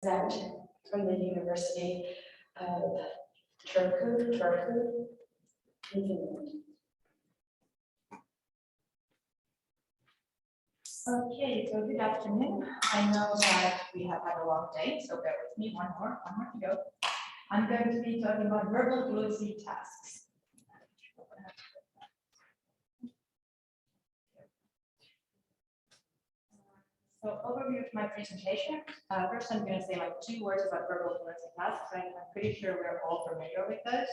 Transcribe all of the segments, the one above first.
present from the University of Turku in Finland. Okay, so good afternoon. I know that we have had a long day, so bear with me. One more to go. I'm going to be talking about verbal fluency tasks. So overview of my presentation. First, I'm going to say like 2 words about verbal fluency tasks. I'm pretty sure we're all familiar with those.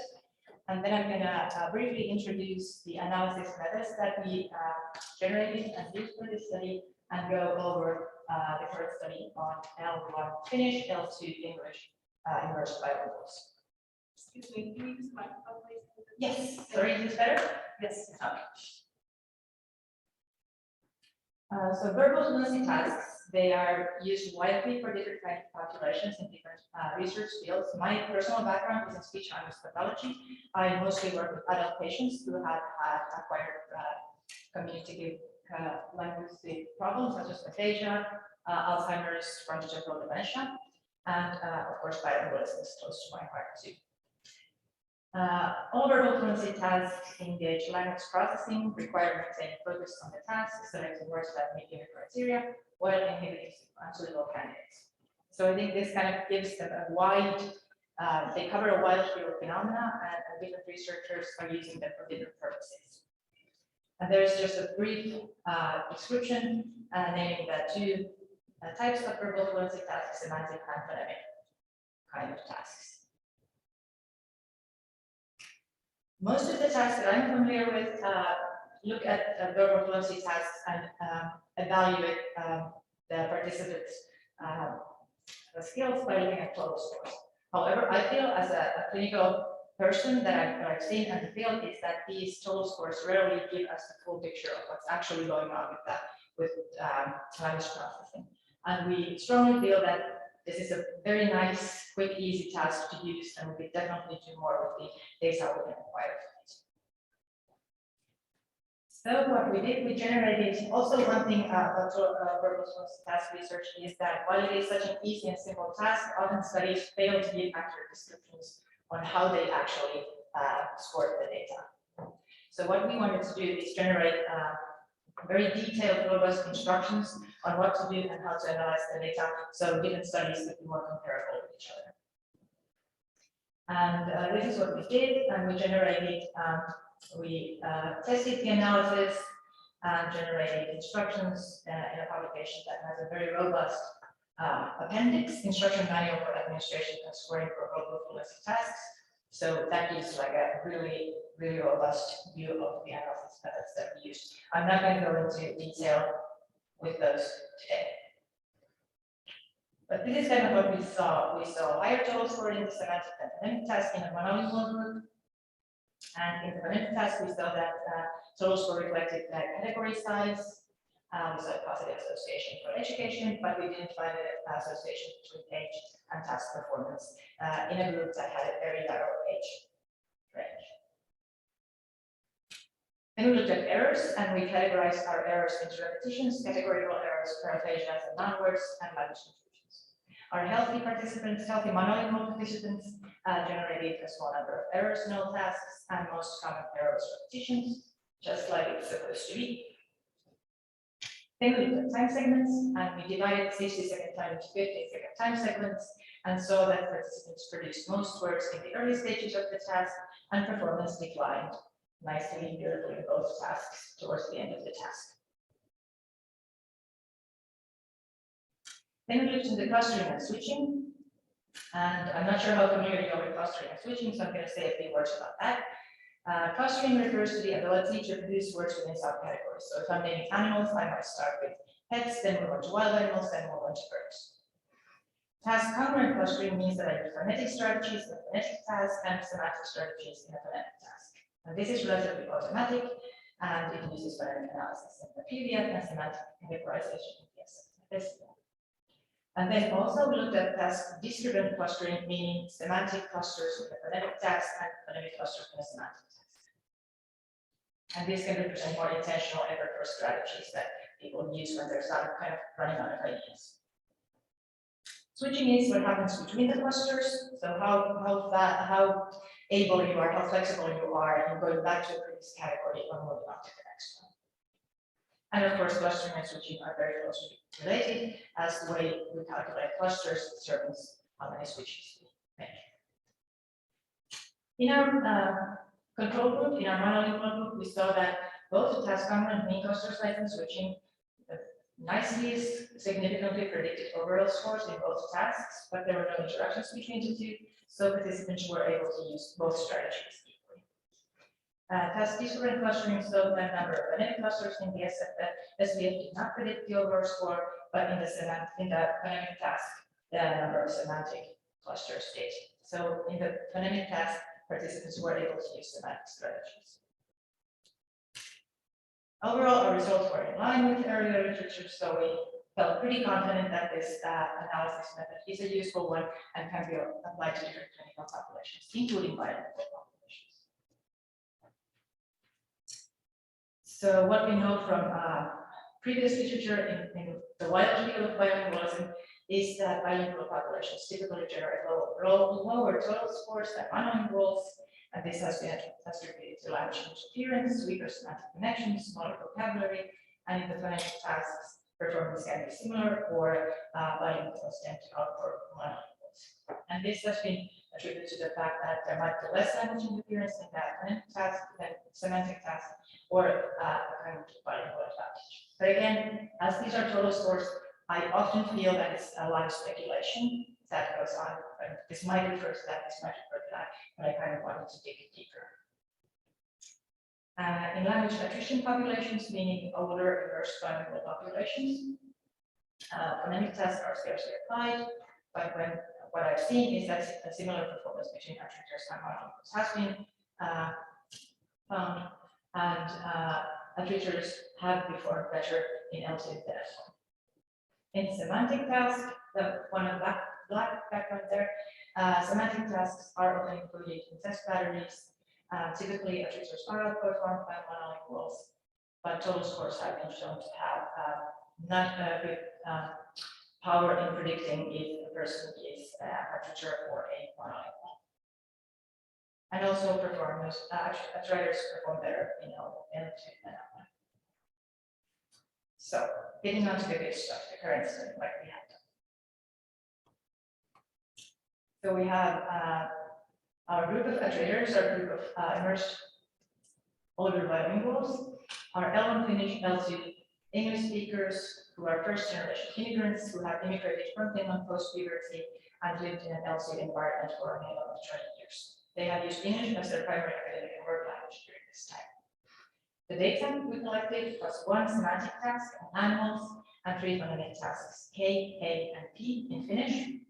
And then I'm going to briefly introduce the analysis methods that we generated and used for this study, and go over the current study on L1 Finnish, L2 English immersed bilinguals. Excuse me, can you use the microphone, please? Yes. Sorry, is this better? Yes. Okay. So verbal fluency tasks, they are used widely for different kinds of populations in different research fields. My personal background is in speech language pathology. I mostly work with adult patients who have acquired communicative linguistic problems such as aphasia, Alzheimer's, frontotemporal dementia, and of course bilingualism is close to my heart too. All verbal fluency tasks engage language processing, require maintaining focus on the task, selecting words that meet given criteria, while inhibiting unsuitable candidates. So I think this kind of gives them a wide, they cover a wide field of phenomena, and different researchers are using them for different purposes. And there's just a brief description naming the 2 types of verbal fluency tasks, semantic and phonemic kind of tasks. Most of the tasks that I'm familiar with look at verbal fluency tasks and evaluate the participants' skills by looking at total scores. However, I feel as a clinical person that I've seen in the field is that these total scores rarely give us the full picture of what's actually going on with that, with language processing. And we strongly feel that this is a very nice, quick, easy task to use, and we could definitely do more with the data we can acquire from it. So what we did, we generated also one thing about verbal fluency task research is that while it is such an easy and simple task, often studies fail to give accurate descriptions on how they actually scored the data. So what we wanted to do is generate very detailed, robust instructions on what to do and how to analyze the data, so different studies could be more comparable with each other. And this is what we did, and we generated, tested the analysis and generated instructions in a publication that has a very robust appendix, instruction manual for administration and scoring for verbal fluency tasks. So that gives like a really robust view of the analysis methods that we used. I'm not going to go into detail with those today. But this is kind of what we saw. We saw higher total score in the semantic and phonemic task in a monolingual group. And in the phonemic task, we saw that total score reflected the category size. We saw a positive association for education, but we didn't find an association between age and task performance in a group that had a very narrow age range. Then we looked at errors, and we categorized our errors into repetitions, categorical errors, paraphasias, and non-words, and language confusions. Our healthy participants, healthy monolingual participants, generated a small number of errors in all tasks, and most common errors repetitions, just like it's supposed to be. Then we looked at time segments, and we divided 60-second time into 15-second time segments, and saw that participants produced most words in the early stages of the task, and performance declined nicely and beautifully in both tasks towards the end of the task. Then we looked into clustering and switching, and I'm not sure how familiar you are with clustering and switching, so I'm going to say a few words about that. Clustering refers to the ability to produce words within subcategories. So if I'm naming animals, I might start with pets, then move on to wild animals, then move on to birds. Task congruent clustering means that I use phonetic strategies in a phonetic task and semantic strategies in a phonetic task. And this is relatively automatic, and it uses phonemic analysis in the PDF and semantic categorization in PS. And then also we looked at task discrete clustering, meaning semantic clusters in a phonetic task and phonemic clusters in a semantic task. And this can represent more intentional effort or strategies that people use when they're kind of running out of ideas. Switching is what happens between the clusters, so how able you are, how flexible you are in going back to a previous category or moving on to the next one. And of course, clustering and switching are very closely related, as the way we calculate clusters determines how many switches we make. In our control group, in our monolingual group, we saw that both the task common and main cluster size and switching nicely significantly predicted overall scores in both tasks, but there were no interactions between the two, so participants were able to use both strategies equally. Task different clustering showed that number of phonemic clusters in the SVF did not predict the overall score, but in the phonemic task, the number of semantic clusters did. So in the phonemic task, participants were able to use semantic strategies. Overall, our results were in line with earlier literature, so we felt pretty confident that this analysis method is a useful one and can be applied to different clinical populations, including bilingual populations. So what we know from previous literature in the wider field of bilingualism is that bilingual populations typically generate lower total scores than monolinguals, and this has been attributed to language interference, weaker semantic connections, smaller vocabulary, and in the phonemic tasks, performance can be similar, or bilinguals tend to outperform monolinguals. And this has been attributed to the fact that there might be less language interference in that phonemic task than semantic task, or a kind of bilingual advantage. But again, as these are total scores, I often feel that it's a lot of speculation that goes on. This might refer to that, this might refer to that, but I kind of wanted to dig deeper. In language attrition populations, meaning older immersed bilingual populations, phonemic tasks are scarcely applied, but what I've seen is that a similar performance between attritors and monolinguals has been found, and attritors have performed better in LT than F1. In semantic tasks, the one of black background there, semantic tasks are often included in test batteries. Typically, attritors are outperformed by monolinguals, but total scores have been shown to have not a good power in predicting if a person is an attritor or a monolingual. And also attritors perform better in L2 than F1. So, getting on to the good stuff, the current study, like we have done. So we have our group of attritors, our group of immersed older bilinguals, our L1 Finnish, L2 English speakers who are first generation immigrants who have immigrated from Finland post-puberty and lived in an LC environment for a minimum of 20 years. They have used English as their primary academic and work language during this time. The data we collected was 1 semantic task on animals and 3 phonemic tasks, K, A, and P in Finnish,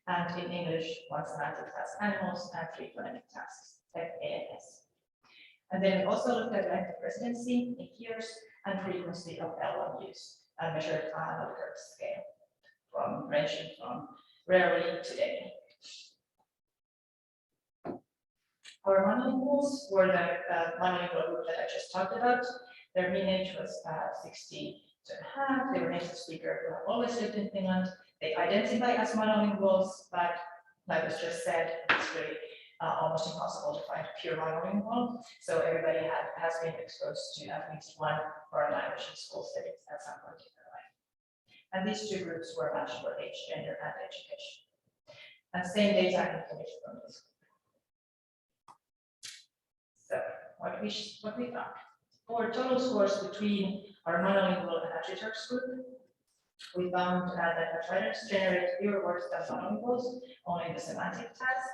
and in English, 1 semantic task animals and 3 phonemic tasks, F, A, and S. And then we also looked at length of residency in years and frequency of L1 use and measured on a Likert scale, ranging from rarely to daily. Our monolinguals were the monolingual group that I just talked about. Their mean age was 62.5. They were native speakers who have always lived in Finland. They identify as monolinguals, but like was just said, it's really almost impossible to find a pure monolingual. So everybody has been exposed to at least one foreign language in school settings at some point in their life. And these two groups were matched for age, gender, and education. And same data in Finnish from this group. So what we found. For total scores between our monolingual and attritors group, we found that attritors generate fewer words than monolinguals, only in the semantic task.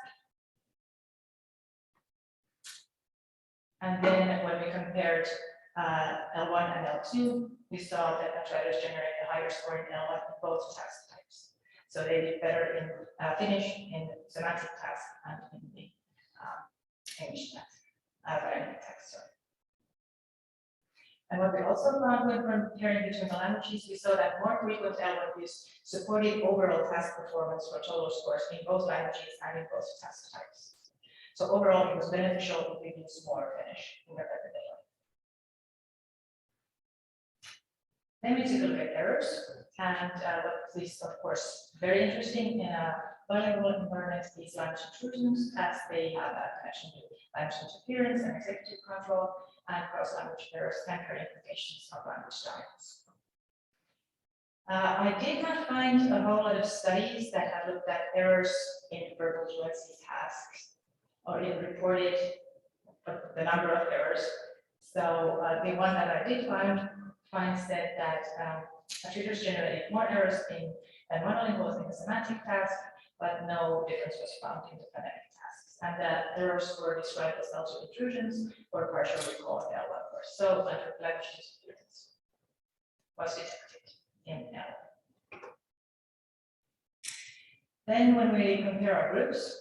And then when we compared L1 and L2, we saw that attritors generate a higher score in L1 in both task types. So they did better in Finnish, in semantic task, and in the English task. And what we also found when comparing between the languages, we saw that more frequent L1 use supported overall task performance for total scores in both languages and in both task types. So overall, it was beneficial if we use more Finnish in their everyday life. Then we took a look at errors. And what is, of course, very interesting in a bilingual environment is language intrusions, as they have a connection to language interference and executive control, and cross-language errors can carry implications of language styles. I did not find a whole lot of studies that have looked at errors in verbal fluency tasks or in reported the number of errors. So the one that I did find said that attributors generated more errors in monolinguals in the semantic task, but no difference was found in the phonetic tasks. And the errors were described as logical intrusions or partial recall in L1 first. So language interference was detected in L. Then when we compare our groups,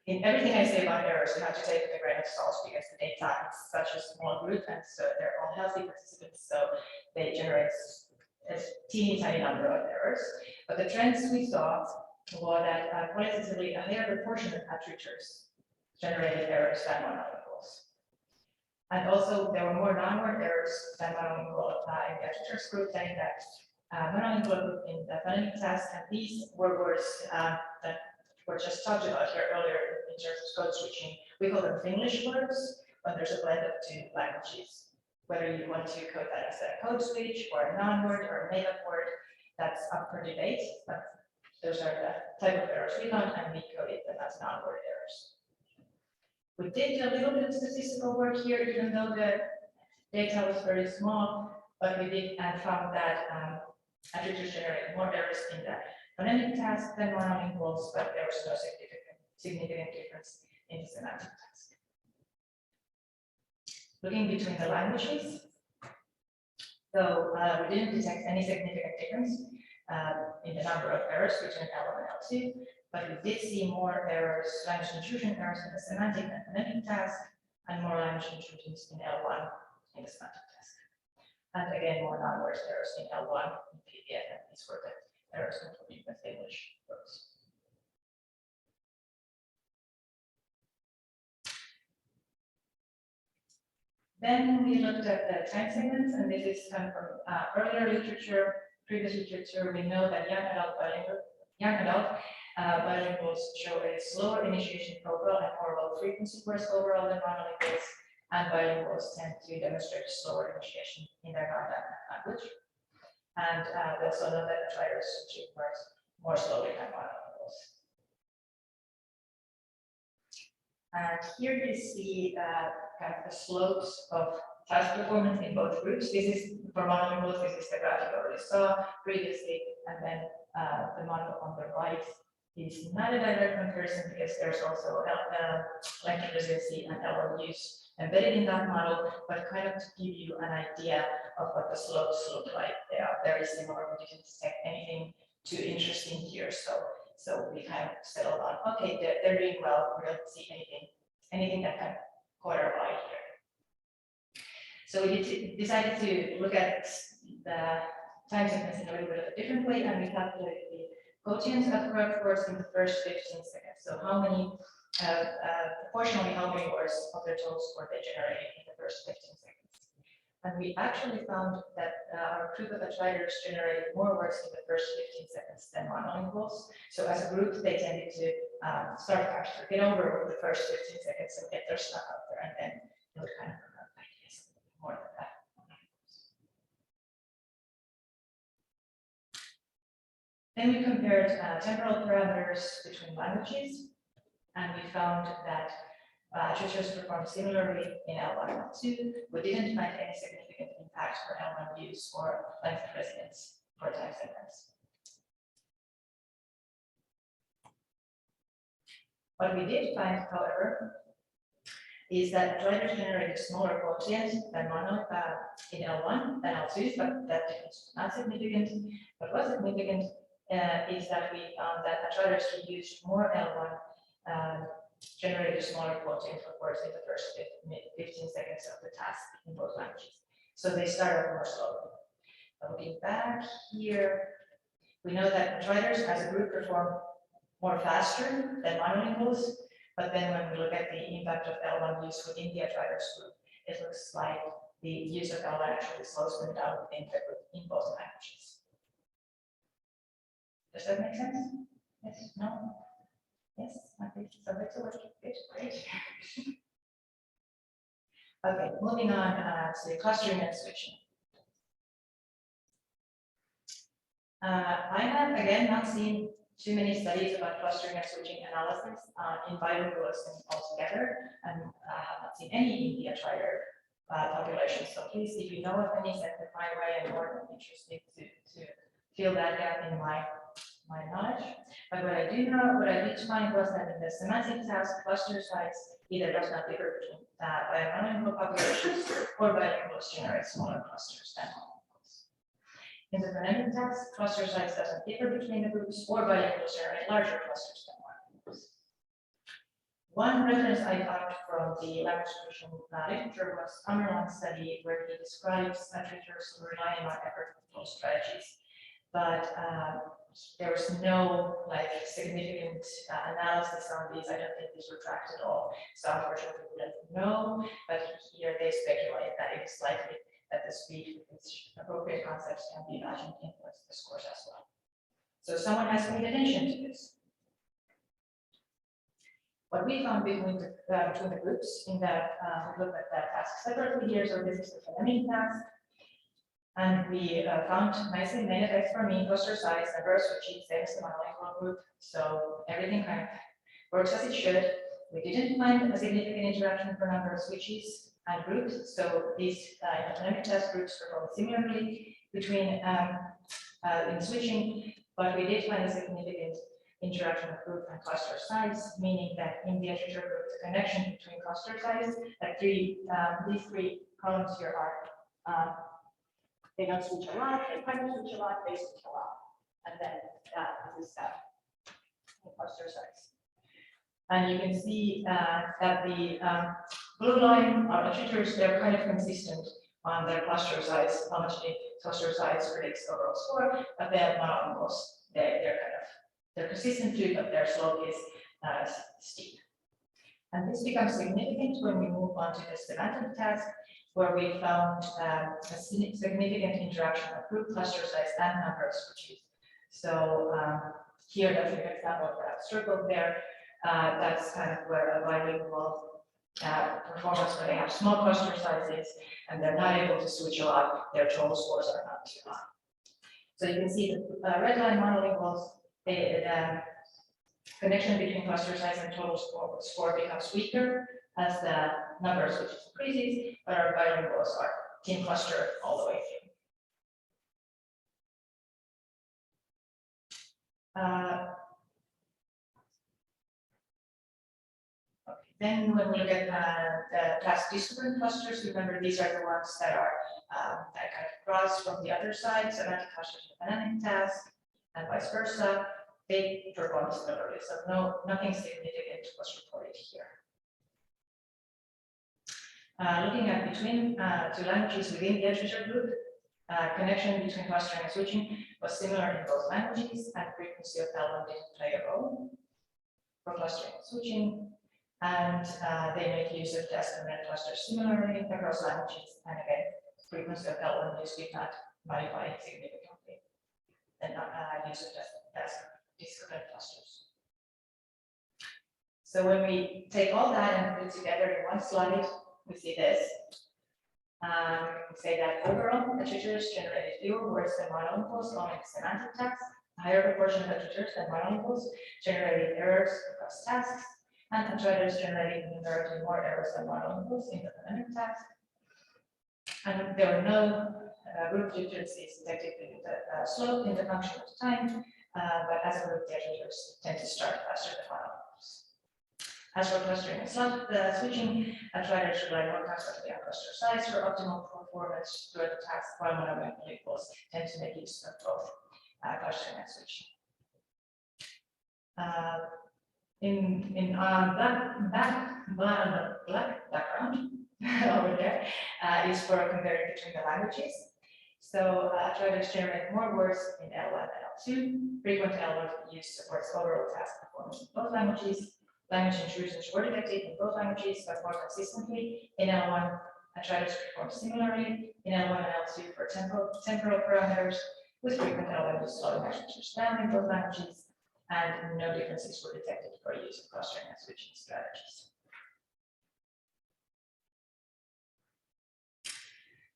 in everything I say about errors, you have to take it with a grain of salt because the data is such a small group, and so they're all healthy participants, so they generate a teeny tiny number of errors. But the trends we saw were that qualitatively a higher proportion of attributors generated errors than monolinguals. And also there were more non-word errors than monolingual in the attributors group than in that monolingual group in the phonetic task, and these were words that were just talked about here earlier in terms of code switching. We call them Finglish words, but there's a blend of two languages. Whether you want to code that as a code switch or a non-word or a made-up word, that's up for debate, but those are the type of errors we found, and we coded them as non-word errors. We did a little bit of statistical work here, even though the data was very small, but we did and found that attributors generate more errors in the phonemic task than monolinguals, but there was no significant difference in the semantic task. Looking between the languages, so we didn't detect any significant difference in the number of errors between L1 and L2, but we did see more errors, language intrusion errors in the semantic and phonetic task, and more language intrusions in L1 in the semantic task. And again, more non-word errors in L1 in PDF, and these were the errors including the English words. Then we looked at the time segments, and this is come from earlier literature, previous literature. We know that young adult bilinguals show a slower initiation profile and more low frequency bursts overall than monolinguals, and bilinguals tend to demonstrate slower initiation in their non-dominant language. And we also know that the writers achieve more slowly than monolinguals. And here you see kind of the slopes of task performance in both groups. This is for monolinguals, this is the graph you already saw previously, and then the model on the right is not a direct comparison because there's also language resiliency and L1 use embedded in that model, but kind of to give you an idea of what the slopes look like. They are very similar. We didn't detect anything too interesting here, so we kind of settled on, okay, they're doing well. We don't see anything that can caught our eye here. So we decided to look at the time segments in a little bit of a different way, and we calculated the quotients of correct words in the first 15 seconds. So how many, proportionally, how many words of their total score they generated in the first 15 seconds. And we actually found that our group of writers generated more words in the first 15 seconds than monolinguals. So as a group, they tended to start faster, get over with the first 15 seconds and get their stuff out there, and then they would kind of remember ideas more than that. Then we compared temporal parameters between languages, and we found that attributors performed similarly in L1 and L2. We didn't find any significant impact for L1 use or length of residence for time segments. What we did find, however, is that writers generated smaller quotients than mono in L1 than L2, but that difference was not significant. What was significant is that we found that writers who used more L1 generated smaller quotient of words in the first 15 seconds of the task in both languages. So they started more slowly. Looking back here, we know that writers as a group perform more faster than monolinguals, but then when we look at the impact of L1 use within the writers group, it looks like the use of L1 actually slows them down in both languages. Does that make sense? Yes, no? Yes, okay, so that's all. Good, great. Okay, moving on to clustering and switching. I have, again, not seen too many studies about clustering and switching analysis in bilingualism altogether, and I have not seen any in the entire population. So please, if you know of any, send them my way. I'm more than interested to fill that gap in my knowledge. But what I did find was that in the semantic task, cluster size either does not differ between bilingual populations or bilinguals generate smaller clusters than monolinguals. In the phonemic task, cluster size doesn't differ between the groups or bilinguals generate larger clusters than monolinguals. One reference I found from the language solution literature was Amerland's study, where he describes tutors who rely on effort control strategies. But there was no significant analysis on these. I don't think these were tracked at all. So unfortunately, we don't know. But here they speculate that it is likely that the speed with which appropriate concepts can be imagined influence the scores as well. So someone has paid attention to this. What we found between the groups in that we looked at the tasks separately here. So this is the phonemic task. And we found nicely many effects for mean, cluster size, number of switches, same as the monolingual group. So everything kind of works as it should. We didn't find a significant interaction for number of switches and groups. So these phonemic test groups perform similarly between in switching, but we did find a significant interaction of group and cluster size, meaning that in the literature group, the connection between cluster size, like these three columns here are they don't switch a lot, they kind of switch a lot, they switch a lot. And then this is the cluster size. And you can see that the blue line are litteratures, they're kind of consistent on their cluster size, how much the cluster size predicts overall score, but then monolinguals, they're consistent too, but their slope is steep. And this becomes significant when we move on to the semantic task, where we found a significant interaction of group cluster size and number of switches. So here, that's an example of that circle there. That's kind of where a bilingual performance, where they have small cluster sizes and they're not able to switch a lot, their total scores are not too high. So you can see the red line monolinguals, the connection between cluster size and total score becomes weaker as the number of switches increases, but our bilinguals are team cluster all the way through. Okay. Then when we look at the task discipline clusters, remember these are the ones that are that kind of cross from the other side, semantic clusters to phonemic task, and vice versa. They perform similarly, so nothing significant was reported here. Looking at between two languages within the literature group, connection between clustering and switching was similar in both languages, and frequency of L1 didn't play a role for clustering and switching. And they make use of task and clusters similarly across languages, and again, frequency of L1 use did not modify significantly and use of task discrete clusters. So when we take all that and put it together in one slide, we see this. We say that overall, litteratures generated fewer words than monolinguals on semantic tasks. A higher proportion of litteratures than monolinguals generated errors across tasks, and contributors generated numerically more errors than monolinguals in the phonemic task. And there were no group differences detected in the slope in the function of time, but as a group, the litteratures tend to start faster than monolinguals. As for clustering and switching, traders rely more constantly on cluster size for optimal performance throughout the task, while monolinguals tend to make use of both clustering and switching. In black background over there is for comparing between the languages. So traders generate more words in L1 and L2. Frequent L1 use supports overall task performance in both languages. Language intrusions were detected in both languages, but more consistently in L1 and try to perform similarly in L1 and L2 for temporal parameters with frequent L1 to slow measures down in both languages, and no differences were detected for use of clustering and switching strategies.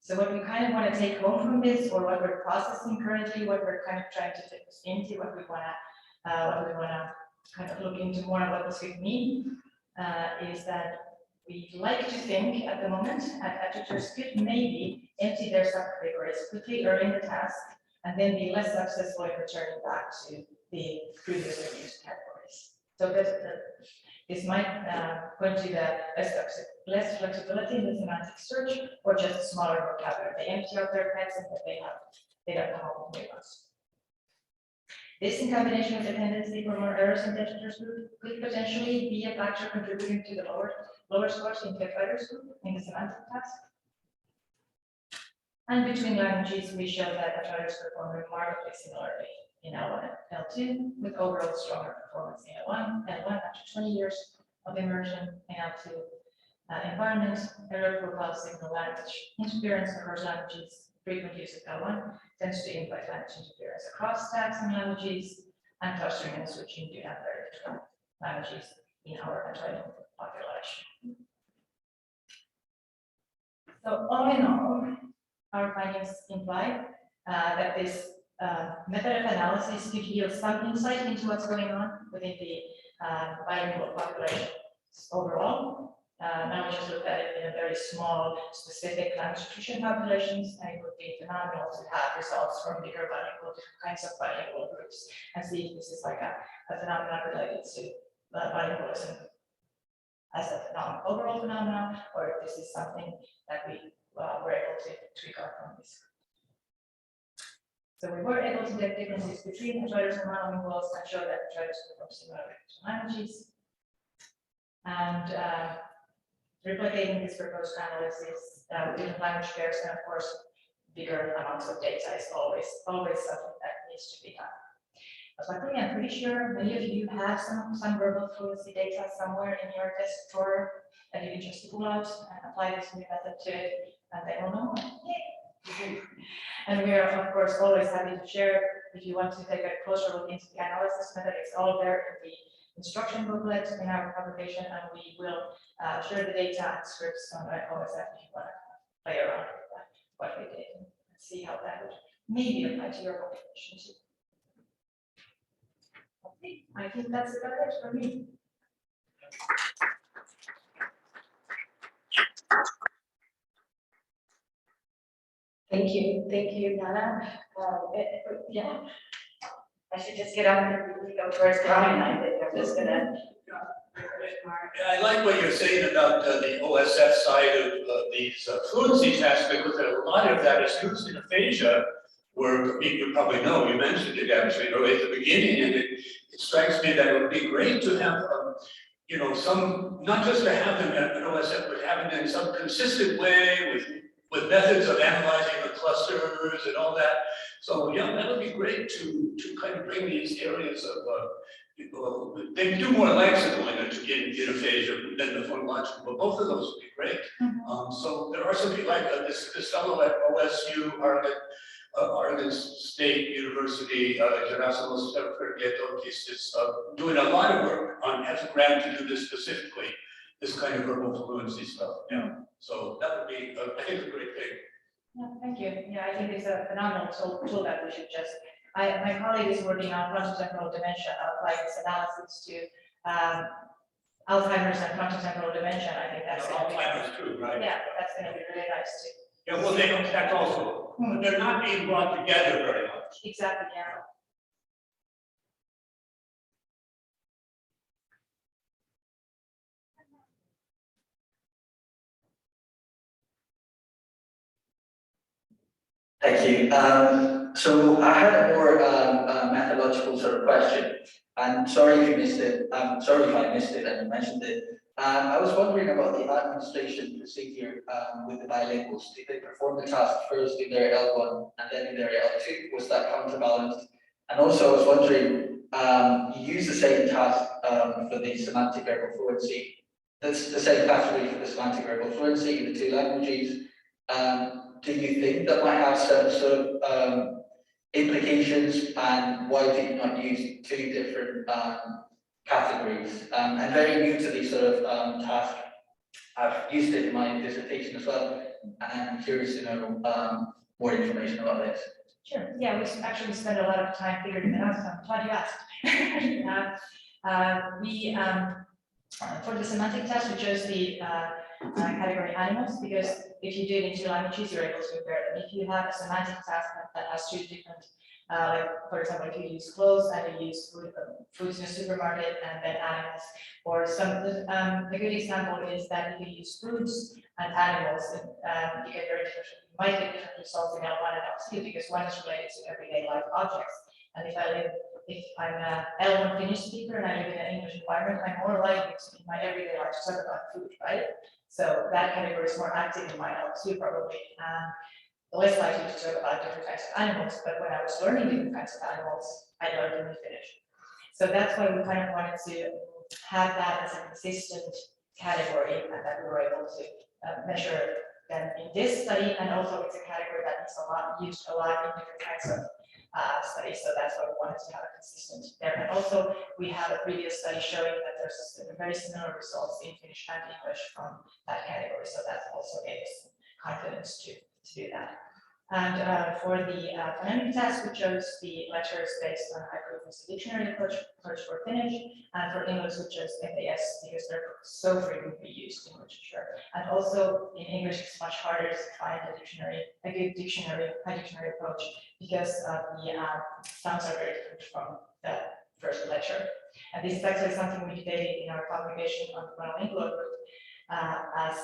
So what we kind of want to take home from this, or what we're processing currently, what we're kind of trying to take us into, what we want to kind of look into more of what this could mean, is that we like to think at the moment that tutors could maybe empty their subcategories quickly early in the task, and then be less successful in returning back to the previously used categories. So this might point to the less flexibility in the semantic search, or just smaller vocabulary. They empty out their pets and they don't come up with new ones. This, in combination with the tendency for more errors in the tutors group, could potentially be a factor contributing to the lower scores in the writers group in the semantic task. And between languages, we show that the writers perform remarkably similarly in L1 and L2, with overall stronger performance in L1 after 20 years of immersion in L2 environment, error profile signal language interference across languages, frequent use of L1 tends to invite language interference across stacks and languages, and clustering and switching do not very different languages in our adjoining population. So all in all, our findings imply that this method of analysis could yield some insight into what's going on within the bilingual population overall. Now we just looked at it in a very small, specific language nutrition populations, and it would be phenomenal to have results from bigger bilingual, different kinds of bilingual groups, and see if this is like a phenomenon related to bilingualism as a overall phenomenon, or if this is something that we were able to tweak out from this. So we were able to get differences between writers and monolinguals and show that writers perform similarly to languages. And replicating this proposed analysis with different language pairs, and of course, bigger amounts of data is always something that needs to be done. But luckily, I'm pretty sure many of you have some verbal fluency data somewhere in your desk drawer that you can just pull out and apply this new method to it, and they will know. Yay! And we are, of course, always happy to share. If you want to take a closer look into the analysis method, it's all there in the instruction booklet in our publication, and we will share the data and scripts on OSF if you want to play around with what we did and see how that would maybe apply to your population too. Okay, I think that's about it for me. Thank you, Nana. Yeah, I should just get up and go towards Brian. I think I'm just gonna. I like what you're saying about the OSF side of these fluency tests, because a lot of that is used in aphasia, where you probably know, you mentioned it actually right at the beginning, and it strikes me that it would be great to have, you know, some, not just to have them at an OSF, but have it in some consistent way with methods of analyzing the clusters and all that. So yeah, that would be great to kind of bring these areas of they do more lexical in aphasia than the phonological, but both of those would be great. So there are some people like this fellow at OSU, Oregon State University, Gerasimus Fergetokis, is doing a lot of work on, has a grant to do this specifically, this kind of verbal fluency stuff. Yeah. So that would be, I think, a great thing. Yeah, thank you. Yeah, I think it's a phenomenal tool that we should just. My colleague is working on frontotemporal dementia. I'll apply this analysis to Alzheimer's and frontotemporal dementia. I think that's Alzheimer's too, right? Yeah, that's going to be really nice too. Yeah, well, that's also, they're not being brought together very much. Exactly, yeah. Thank you. So I had a more methodological sort of question, and sorry if you missed it. Sorry if I missed it and you mentioned it. I was wondering about the administration procedure with the bilinguals. Did they perform the task first in their L1 and then in their L2? Was that counterbalanced? And also, I was wondering, you use the same task for the semantic verbal fluency the same category for the semantic variable fluency in the two languages. Do you think that might have some sort of implications, and why do you not use two different categories? I'm very new to these sort of task. I've used it in my dissertation as well, and I'm curious to know more information about this. Sure, yeah, we actually spend a lot of time figuring it out, so I'm glad you asked. For the semantic test, we chose the category animals, because if you do it in two languages, you're able to compare them. If you have a semantic task that has two different, like for example, if you use clothes and you use foods in a supermarket and then animals, or a good example is that if you use foods and animals, you get very different, you might get different results in L1 and L2, because one is related to everyday life objects. And if I'm an L1 Finnish speaker and I live in an English environment, I'm more likely to in my everyday life to talk about food, right? So that category is more active in my L2 probably, less likely to talk about different kinds of animals. But when I was learning different kinds of animals, I learned in Finnish. So that's why we kind of wanted to have that as a consistent category, and that we were able to measure them in this study. And also it's a category that is used a lot in different kinds of studies, so that's why we wanted to have a consistent there. And also, we have a previous study showing that there's very similar results in Finnish and English from that category, so that also gave us confidence to do that. And for the phonemic test, we chose the letters based on high-frequency dictionary approach for Finnish, and for English, we chose FAS because they're so frequently used in literature. And also in English, it's much harder to find a good dictionary, high dictionary approach, because the sounds are very different from the first letter. And this is actually something we debated in our publication on the monolingual group, as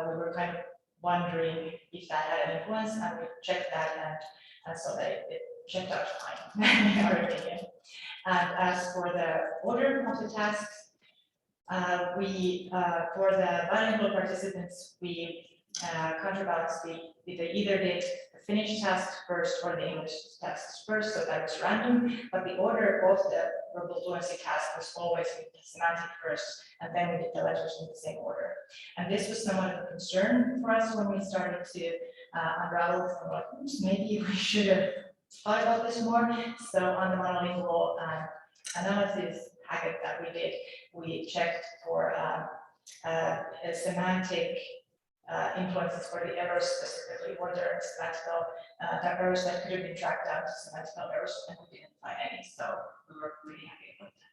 we were kind of wondering if that had an influence, and we checked that, and so that it checked out fine, in our opinion. And as for the order of the tasks, for the bilingual participants, we counterbalanced they either did the Finnish task first or the English tasks first, so that was random, but the order of the verbal fluency task was always with the semantic first, and then we did the letters in the same order. And this was somewhat of a concern for us when we started to unravel from like, maybe we should have thought about this more. So on the monolingual analysis packet that we did, we checked for a semantic influences for the errors specifically, were there semantical errors that could have been tracked down to semantical errors, and we didn't find any, so we were pretty happy about that.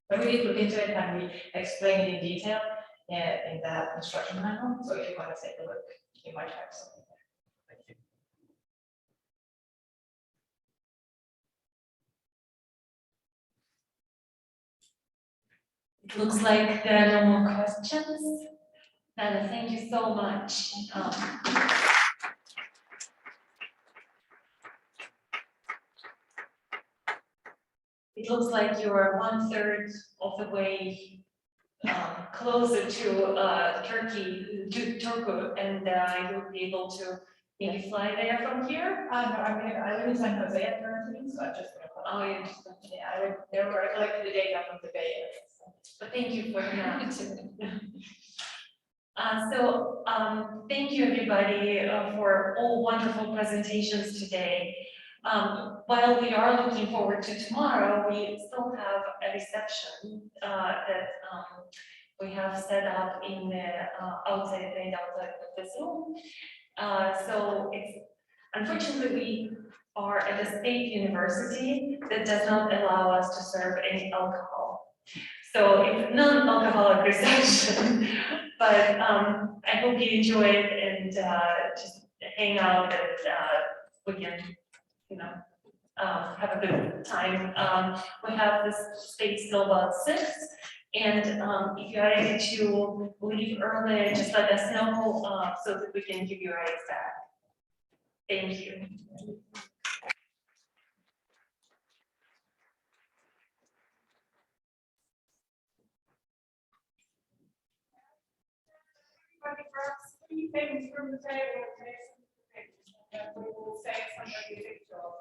But we did look into it, and we explained it in detail in the instruction manual, so if you want to take a look, you might have something there. Thank you. It looks like there are no more questions. Anna, thank you so much. It looks like you are 1/3 of the way closer to Turkey, to Turku, and you'll be able to maybe fly there from here. No, I live in San Jose at currently, so I'm just gonna. Oh, you just, Yeah, I collected the data from the Bay Area. but thank you for that. Thank you everybody for all wonderful presentations today. While we are looking forward to tomorrow, we still have a reception that we have set up in the outside of the Zoom. So it's unfortunately we are at a state university that does not allow us to serve any alcohol. So it's non-alcoholic reception, but I hope you enjoy it and just hang out and we can, have a good time. We have this space till about 6, and if you are ready to leave early, just let us know so that we can give you rides back. Thank you. Things from the day or we will say somebody individual.